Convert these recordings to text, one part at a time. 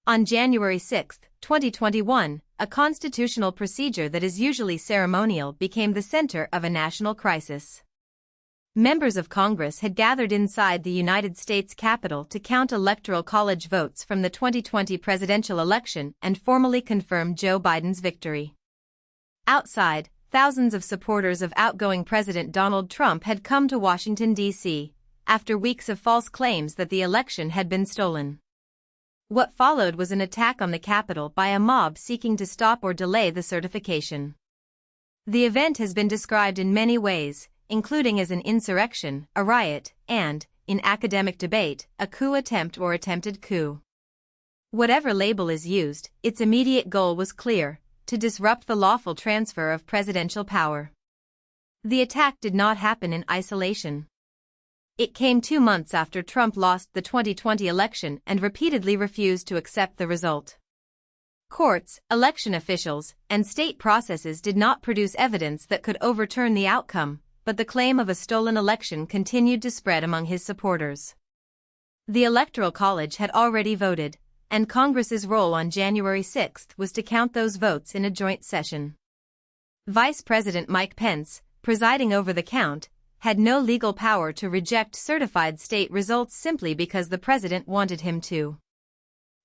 On January 6, 2021, a constitutional procedure that is usually ceremonial became the center of a national crisis. Members of Congress had gathered inside the United States Capitol to count Electoral College votes from the 2020 presidential election and formally confirm Joe Biden's victory. Outside, thousands of supporters of outgoing President Donald Trump had come to Washington, D.C., after weeks of false claims that the election had been stolen. What followed was an attack on the Capitol by a mob seeking to stop or delay the certification. The event has been described in many ways, including as an insurrection, a riot, and, in academic debate, a coup attempt or attempted coup. Whatever label is used, its immediate goal was clear: to disrupt the lawful transfer of presidential power. The attack did not happen in isolation. It came 2 months after Trump lost the 2020 election and repeatedly refused to accept the result. Courts, election officials, and state processes did not produce evidence that could overturn the outcome, but the claim of a stolen election continued to spread among his supporters. The Electoral College had already voted, and Congress's role on January 6 was to count those votes in a joint session. Vice President Mike Pence, presiding over the count, had no legal power to reject certified state results simply because the president wanted him to.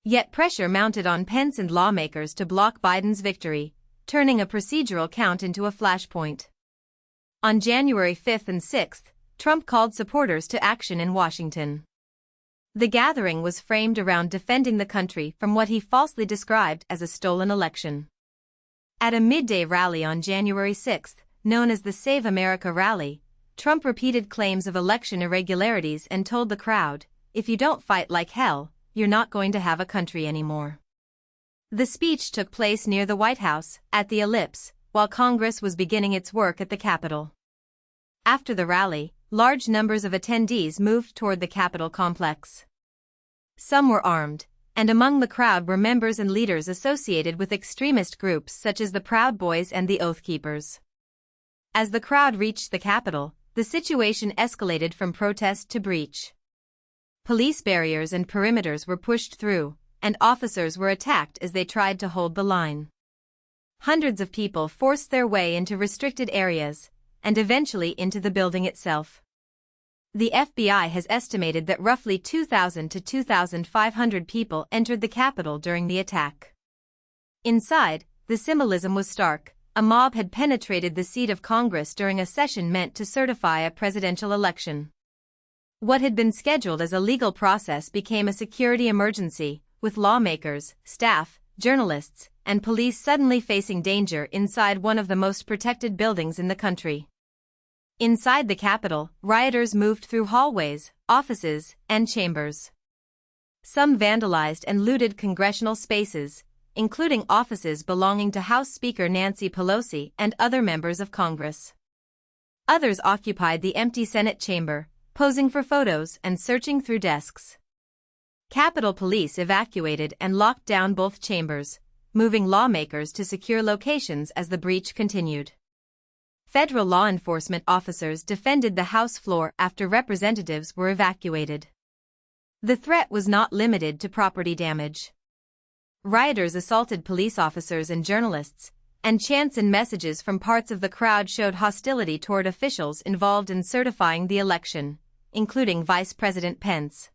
Yet pressure mounted on Pence and lawmakers to block Biden's victory, turning a procedural count into a flashpoint. On January 5 and 6, Trump called supporters to action in Washington. The gathering was framed around defending the country from what he falsely described as a stolen election. At a midday rally on January 6, known as the Save America Rally, Trump repeated claims of election irregularities and told the crowd, "If you don't fight like hell, you're not going to have a country anymore." The speech took place near the White House, at the Ellipse, while Congress was beginning its work at the Capitol. After the rally, large numbers of attendees moved toward the Capitol complex. Some were armed, and among the crowd were members and leaders associated with extremist groups such as the Proud Boys and the Oath Keepers. As the crowd reached the Capitol, the situation escalated from protest to breach. Police barriers and perimeters were pushed through, and officers were attacked as they tried to hold the line. Hundreds of people forced their way into restricted areas, and eventually into the building itself. The FBI has estimated that roughly 2,000 to 2,500 people entered the Capitol during the attack. Inside, the symbolism was stark. A mob had penetrated the seat of Congress during a session meant to certify a presidential election. What had been scheduled as a legal process became a security emergency, with lawmakers, staff, journalists, and police suddenly facing danger inside one of the most protected buildings in the country. Inside the Capitol, rioters moved through hallways, offices, and chambers. Some vandalized and looted congressional spaces, including offices belonging to House Speaker Nancy Pelosi and other members of Congress. Others occupied the empty Senate chamber, posing for photos and searching through desks. Capitol Police evacuated and locked down both chambers, moving lawmakers to secure locations as the breach continued. Federal law enforcement officers defended the House floor after representatives were evacuated. The threat was not limited to property damage. Rioters assaulted police officers and journalists, and chants and messages from parts of the crowd showed hostility toward officials involved in certifying the election, including Vice President Pence.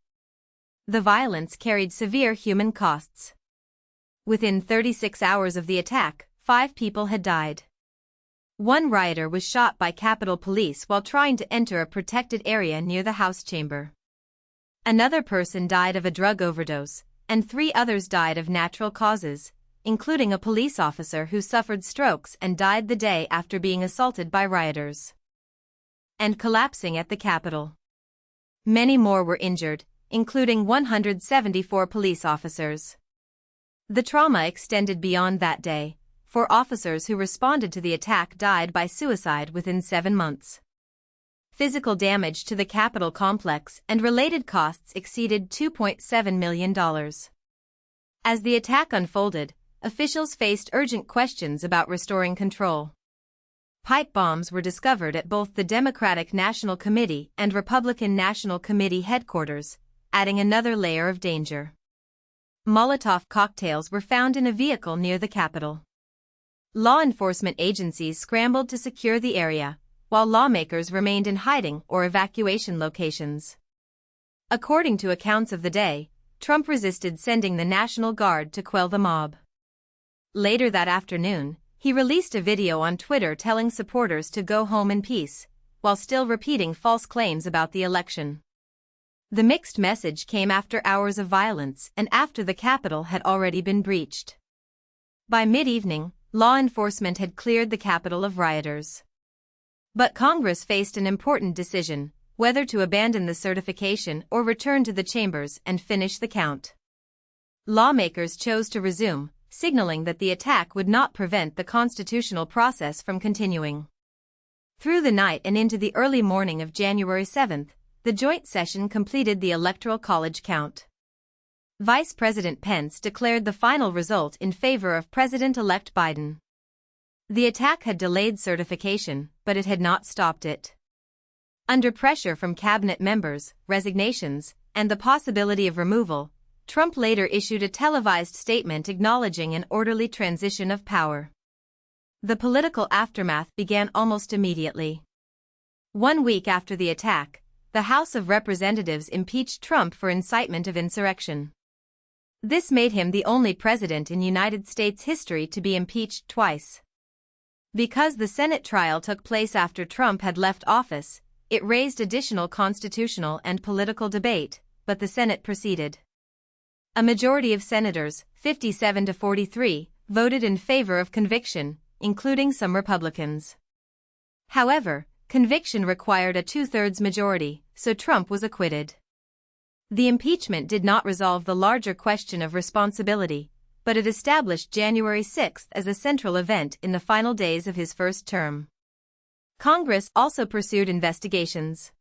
The violence carried severe human costs. Within 36 hours of the attack, 5 people had died. One rioter was shot by Capitol Police while trying to enter a protected area near the House chamber. Another person died of a drug overdose, and 3 others died of natural causes, including a police officer who suffered strokes and died the day after being assaulted by rioters and collapsing at the Capitol. Many more were injured, including 174 police officers. The trauma extended beyond that day, for officers who responded to the attack died by suicide within 7 months. Physical damage to the Capitol complex and related costs exceeded $2.7 million. As the attack unfolded, officials faced urgent questions about restoring control. Pipe bombs were discovered at both the Democratic National Committee and Republican National Committee headquarters, adding another layer of danger. Molotov cocktails were found in a vehicle near the Capitol. Law enforcement agencies scrambled to secure the area, while lawmakers remained in hiding or evacuation locations. According to accounts of the day, Trump resisted sending the National Guard to quell the mob. Later that afternoon, he released a video on Twitter telling supporters to go home in peace, while still repeating false claims about the election. The mixed message came after hours of violence and after the Capitol had already been breached. By mid-evening, law enforcement had cleared the Capitol of rioters. But Congress faced an important decision, whether to abandon the certification or return to the chambers and finish the count. Lawmakers chose to resume, signaling that the attack would not prevent the constitutional process from continuing. Through the night and into the early morning of January 7, the joint session completed the Electoral College count. Vice President Pence declared the final result in favor of President-elect Biden. The attack had delayed certification, but it had not stopped it. Under pressure from cabinet members, resignations, and the possibility of removal, Trump later issued a televised statement acknowledging an orderly transition of power. The political aftermath began almost immediately. 1 week after the attack, the House of Representatives impeached Trump for incitement of insurrection. This made him the only president in United States history to be impeached twice. Because the Senate trial took place after Trump had left office, it raised additional constitutional and political debate, but the Senate proceeded. A majority of senators, 57 to 43, voted in favor of conviction, including some Republicans. However, conviction required a 2/3 majority, so Trump was acquitted. The impeachment did not resolve the larger question of responsibility, but it established January 6 as a central event in the final days of his first term. Congress also pursued investigations.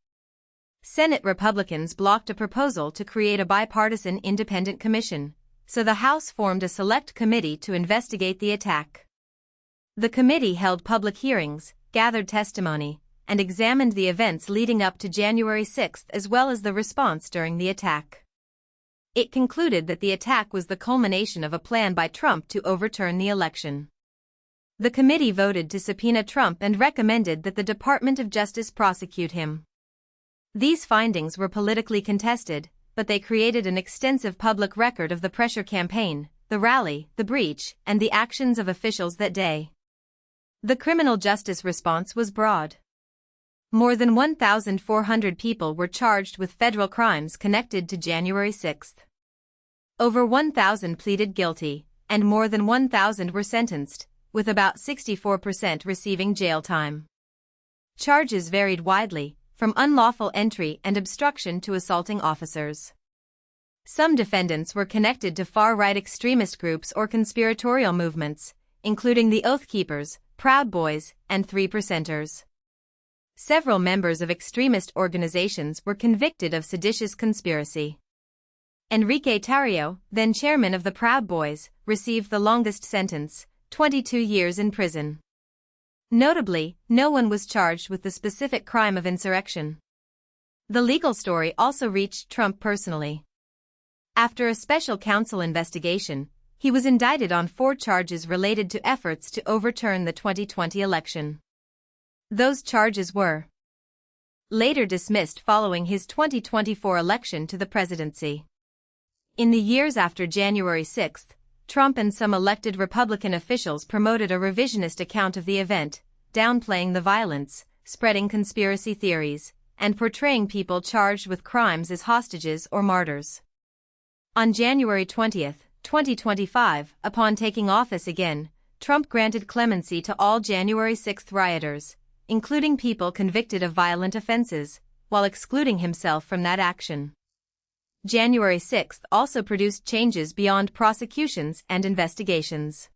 Senate Republicans blocked a proposal to create a bipartisan independent commission, so the House formed a select committee to investigate the attack. The committee held public hearings, gathered testimony, and examined the events leading up to January 6 as well as the response during the attack. It concluded that the attack was the culmination of a plan by Trump to overturn the election. The committee voted to subpoena Trump and recommended that the Department of Justice prosecute him. These findings were politically contested, but they created an extensive public record of the pressure campaign, the rally, the breach, and the actions of officials that day. The criminal justice response was broad. More than 1,400 people were charged with federal crimes connected to January 6. Over 1,000 pleaded guilty, and more than 1,000 were sentenced, with about 64% receiving jail time. Charges varied widely, from unlawful entry and obstruction to assaulting officers. Some defendants were connected to far-right extremist groups or conspiratorial movements, including the Oath Keepers, Proud Boys, and 3%ers. Several members of extremist organizations were convicted of seditious conspiracy. Enrique Tarrio, then chairman of the Proud Boys, received the longest sentence, 22 years in prison. Notably, no one was charged with the specific crime of insurrection. The legal story also reached Trump personally. After a special counsel investigation, he was indicted on 4 charges related to efforts to overturn the 2020 election. Those charges were later dismissed following his 2024 election to the presidency. In the years after January 6, Trump and some elected Republican officials promoted a revisionist account of the event, downplaying the violence, spreading conspiracy theories, and portraying people charged with crimes as hostages or martyrs. On January 20, 2025, upon taking office again, Trump granted clemency to all January 6 rioters, including people convicted of violent offenses, while excluding himself from that action. January 6 also produced changes beyond prosecutions and investigations.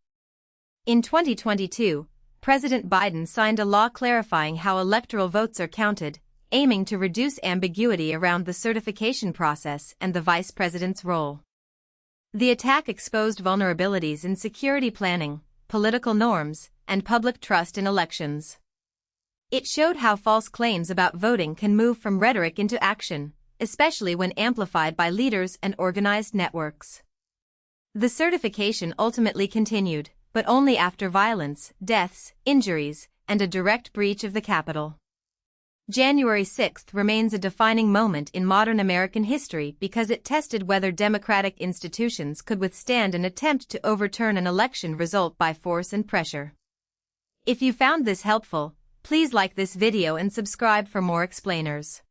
In 2022, President Biden signed a law clarifying how electoral votes are counted, aiming to reduce ambiguity around the certification process and the vice president's role. The attack exposed vulnerabilities in security planning, political norms, and public trust in elections. It showed how false claims about voting can move from rhetoric into action, especially when amplified by leaders and organized networks. The certification ultimately continued, but only after violence, deaths, injuries, and a direct breach of the Capitol. January 6 remains a defining moment in modern American history because it tested whether democratic institutions could withstand an attempt to overturn an election result by force and pressure. If you found this helpful, please like this video and subscribe for more explainers.